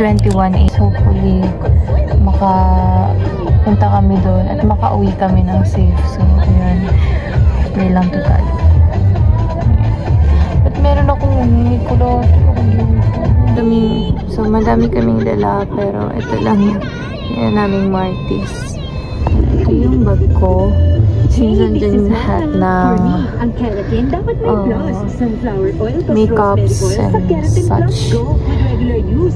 21 is hopefully makapunta kami doon at makauwi kami ng safe. So, ayun. Pray lang to God. At meron akong kulot. So, madami kaming dala. Pero ito lang yung naming Martis. Ito yung bag ko. Since dyan lahat ng makeups and such,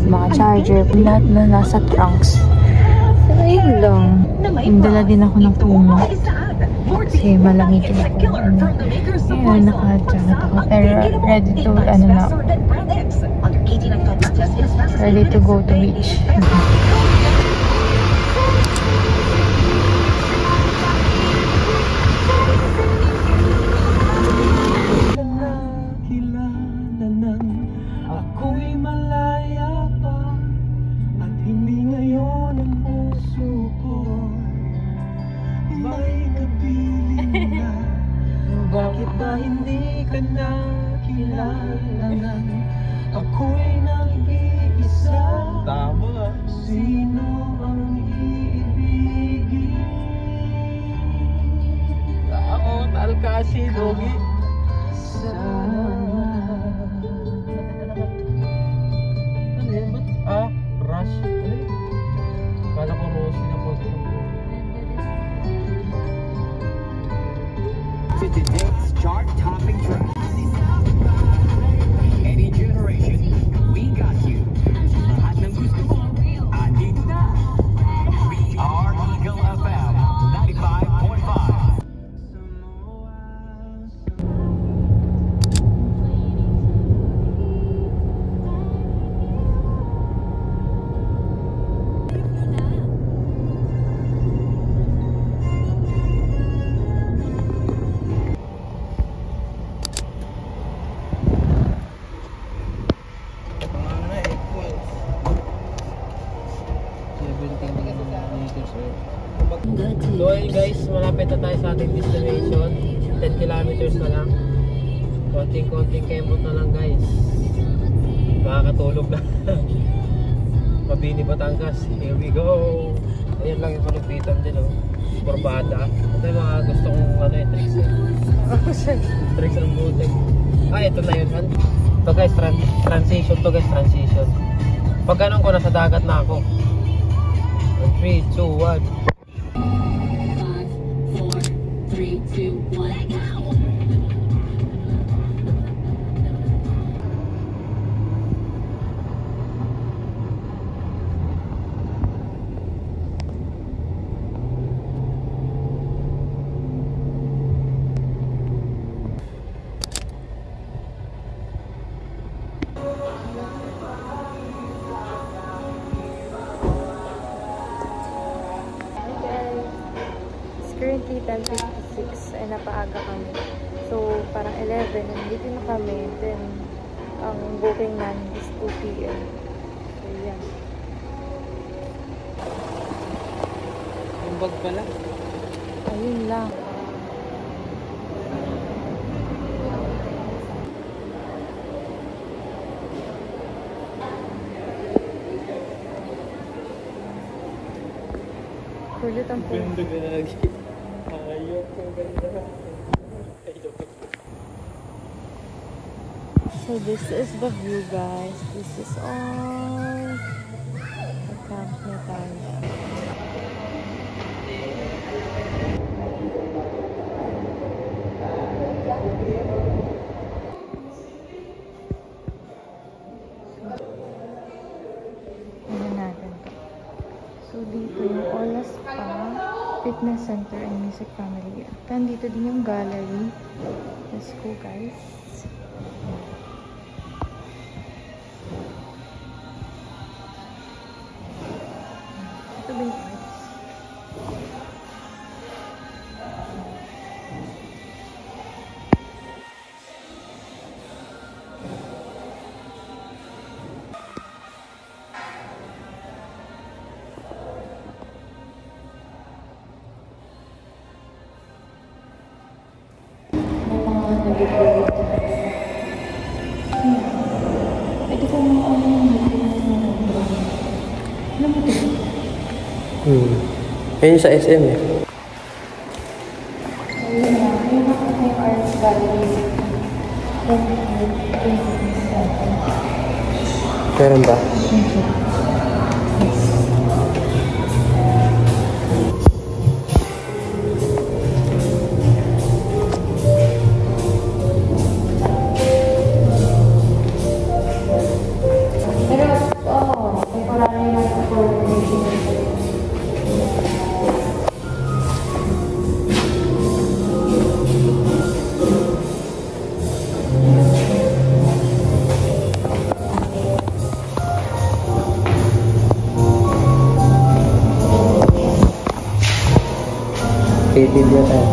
mga charger, lahat na nasa trunks. So, ayun lang. Dala din ako ng puno. Kasi malamig din ako. Ayun, naka-jacket ako. Pero ready to, ready to go to beach. Bakit ba hindi ka na kilala? Ako'y nag-iisa. Tama. Sino ang iibigin? Ako, Talkashi, Dogi. Sana. Ano yan ba? Ah, Rush. Ano yun? Kala ko Rosie na po. To today's chart-topping track. Any generation, we got you. Lahat ng gusto mo, andito na. We are Eagle FM 95.5. So guys, malapit na tayo sa ating destination. 10 kilometers na lang. Konting-konting kemot na lang guys. Makakatulog na. Mabini, Batangas. Here we go. Ayan lang yung palupitan din, oh. Barbada. Ito yung mga gusto kong tricks eh. Tricks ng butik. Ito na yun. Ito guys, transition to guys, transition. Pag ganun ko, nasa dagat na ako. 3, 2, 1. 3, 2, 1, go! Currently 10:56 ay napaaga kami. So parang 11 nandito na kami. Then ang booking na is 2 PM. So yan. Yung bag pala. Ayun lang. Kulit ang po. So this is the view guys. This is all the camp na tayo. Ano natin to? So dito yung Olas Spa, Fitness Center and Music Family. At dito din yung gallery. Let's go guys. Ito ba yung arts? Pwede ko mga Ayun sa SM eh. Meron ba? Creative yan eh.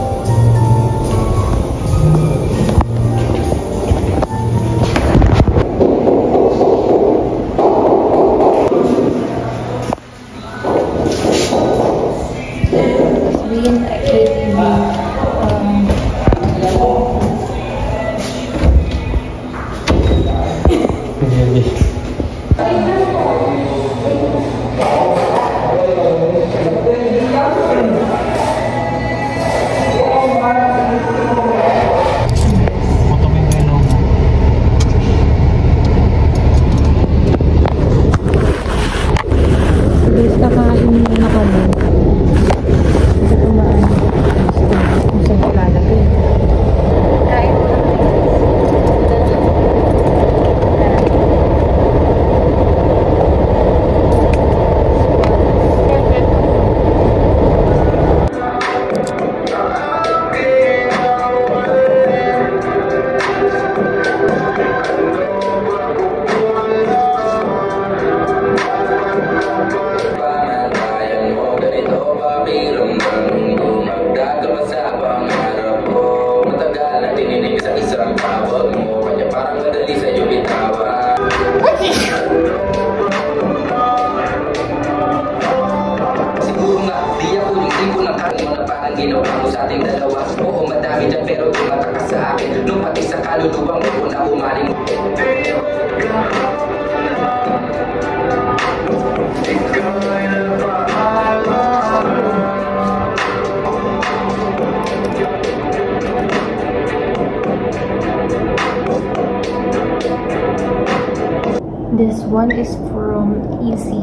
This one is from Easy.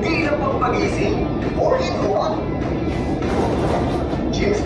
Hindi lang pang pag-easy or in one. Cheers.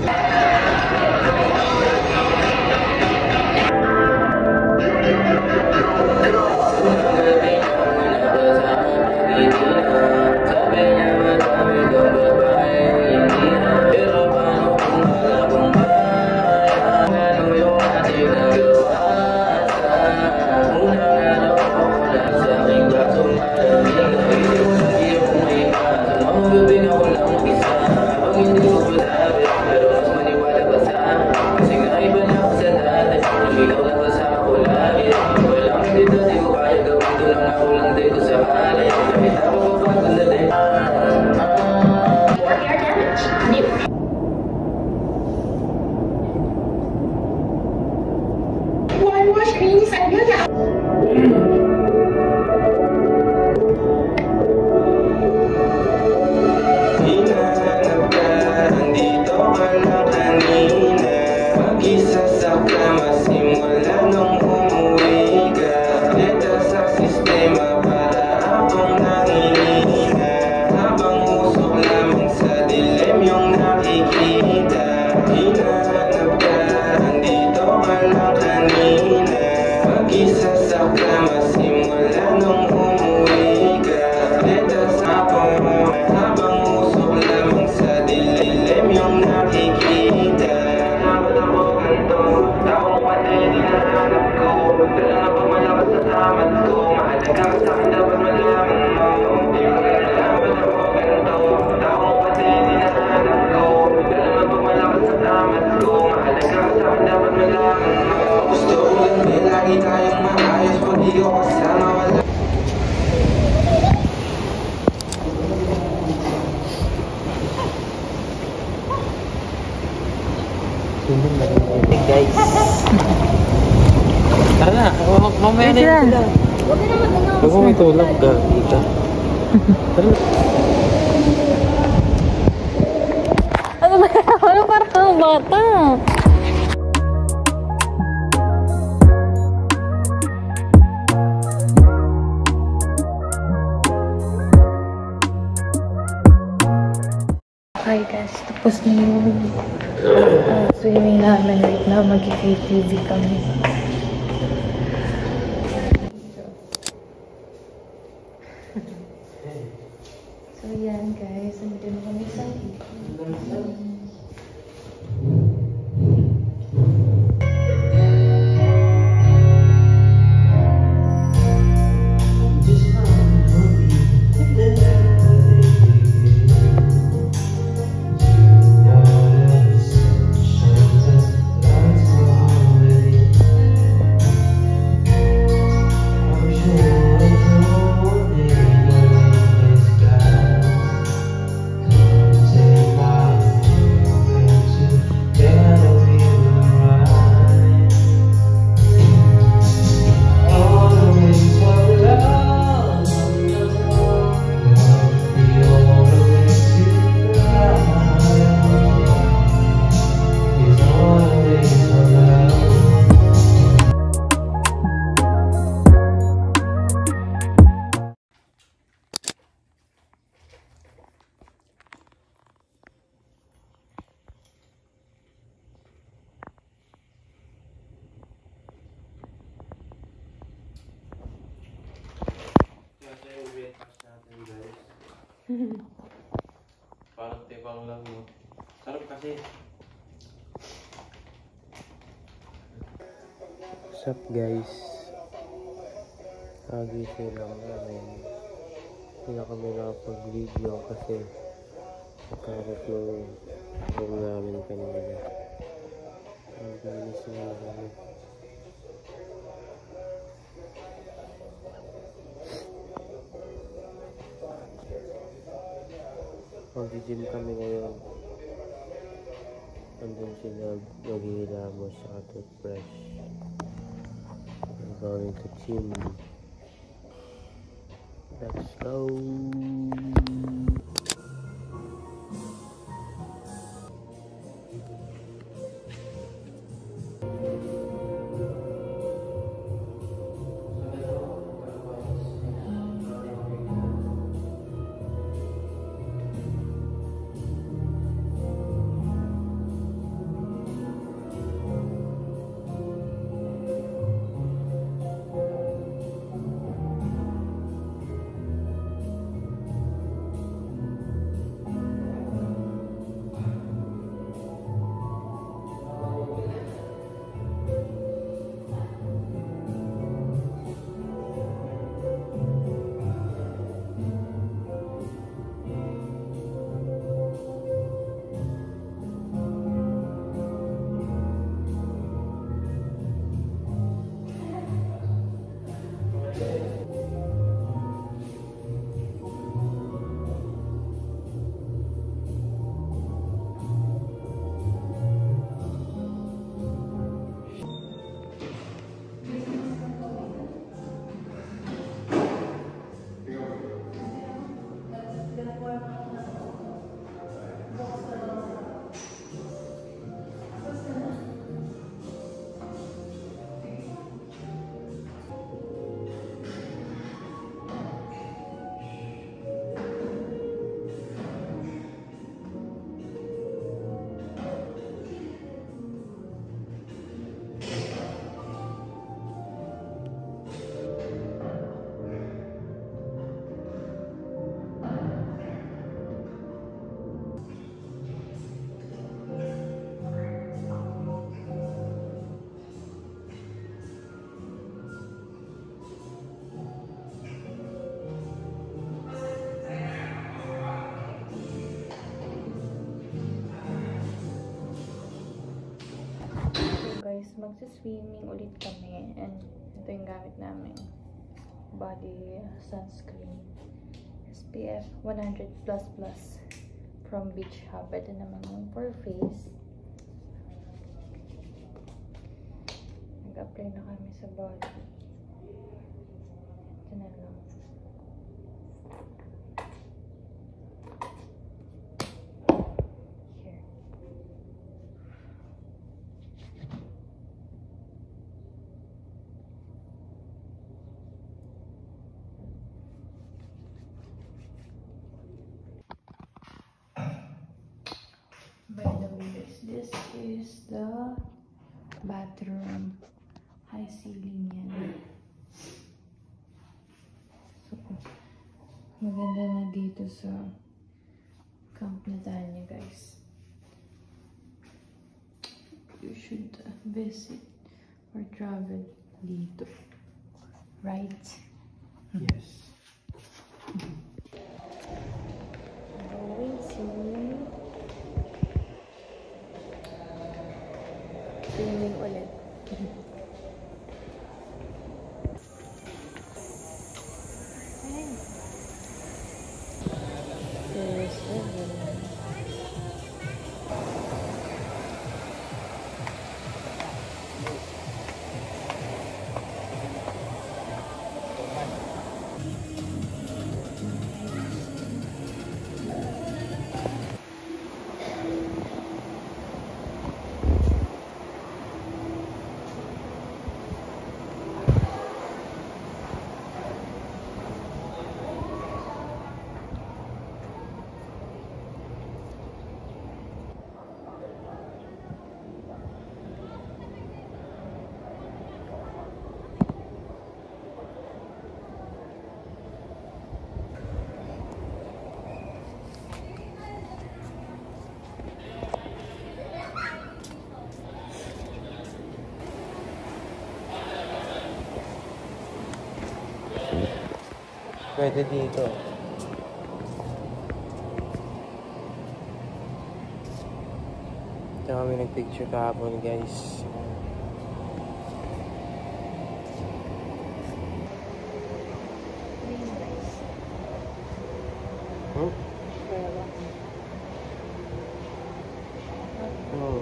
Guys. Tara na, mamaya na yun sila. Huwag ka na mag-announce. Huwag mo may tulog ka, Ika. Ano ba? Ano parang kang bata? Hi guys, tapos na yung swimming namin. Right now, mag-KTV kami. So yan guys, nandito na kami sa Parang tibang lang mo. Sarap kasi. What's up guys? Nagising lang namin. Hindi na kami nakapag-video kasi nagkaroon ng room namin kanina. Ang bilis nga kami. Mag-gym kami ngayon. Andun sila maghihilamos sa toothbrush. We're going to gym. Let's go! Magsa-swimming ulit kami and ito yung gamit namin body sunscreen SPF 100++ from Beach Hub. Ito naman yung for face. Nag-apply na kami sa body. This is the bathroom. High ceiling yan. So, maganda na dito sa Camp Natanya, guys. You should visit or travel dito. Right? Yes. Going soon. Swimming ulit. Pwede dito. Ito kami nag-picture kahapon, guys. Hmm? Oh.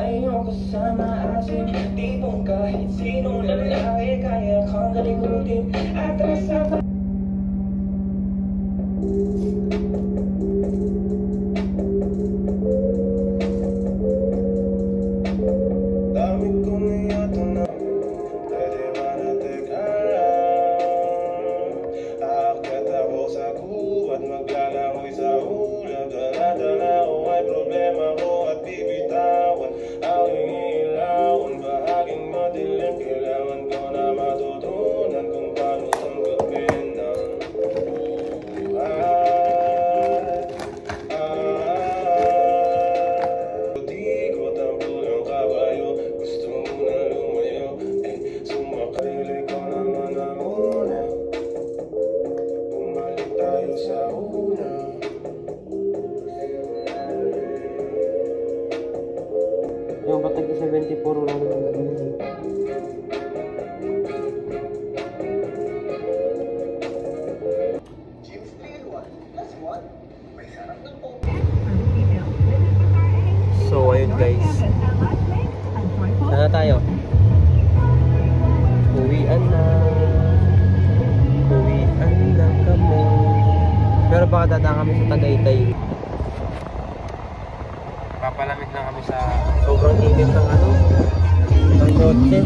Ayoko sa maasin, tipong kahit sinong lalaki kaya kang kalikutin at rasa. Dami ko na yata na pwede ba natin alam. Aakyat ako sa kuwat, maglalangoy sa ulap. Dala-dala ko ay problema ko at bibitawan. Aking ilawan, bahaging madilim. Kailangan ko na matutunan kung paano tanggapin ang buhay. Di ko tampol ang kabayo, gusto mo na lumayo. Sumakay ko naman ang una. Bumalik tayo sa una. Yung batag 74 lang ang gagawin. James 3-in-1 plus 1. May sarap ng poke. So, ayun guys. Saan na tayo? Uwian na. Uwian na kami. Pero baka dadaan kami sa Tagaytay. Papalamig na kami sa sobrang init ng ng kotse.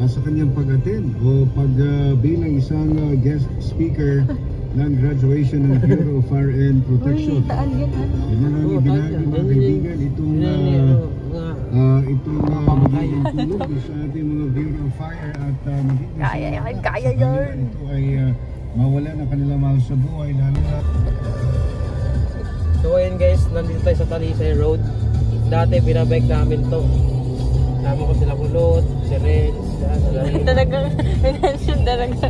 sa kanyang pag-attend o bilang isang guest speaker ng graduation ng Bureau of Fire and Protection. Uy, taal yun. Yan ang ibinagi mga kaibigan, itong magiging tulog sa ating mga Bureau of Fire at Kaya yan. ito ay mawala ng kanilang mahal sa buhay lalo na So ayun guys, nandito tayo sa Talisay Road. Dati binabike namin to. Sama ko sila Kulot, si Renz, Talagang, mention talaga.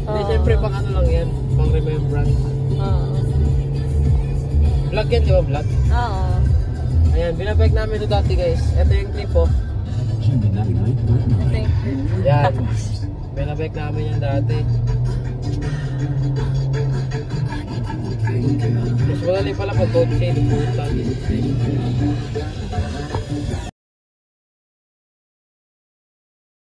Hindi, syempre pang ano lang yan, pang remembrance. Vlog yan, di ba vlog? Oo. Ayan, binabike namin ito dati guys. Ito yung clip oh. Yan. Binabike namin yan dati. Mas madali pala pag kotse, pupunta dito.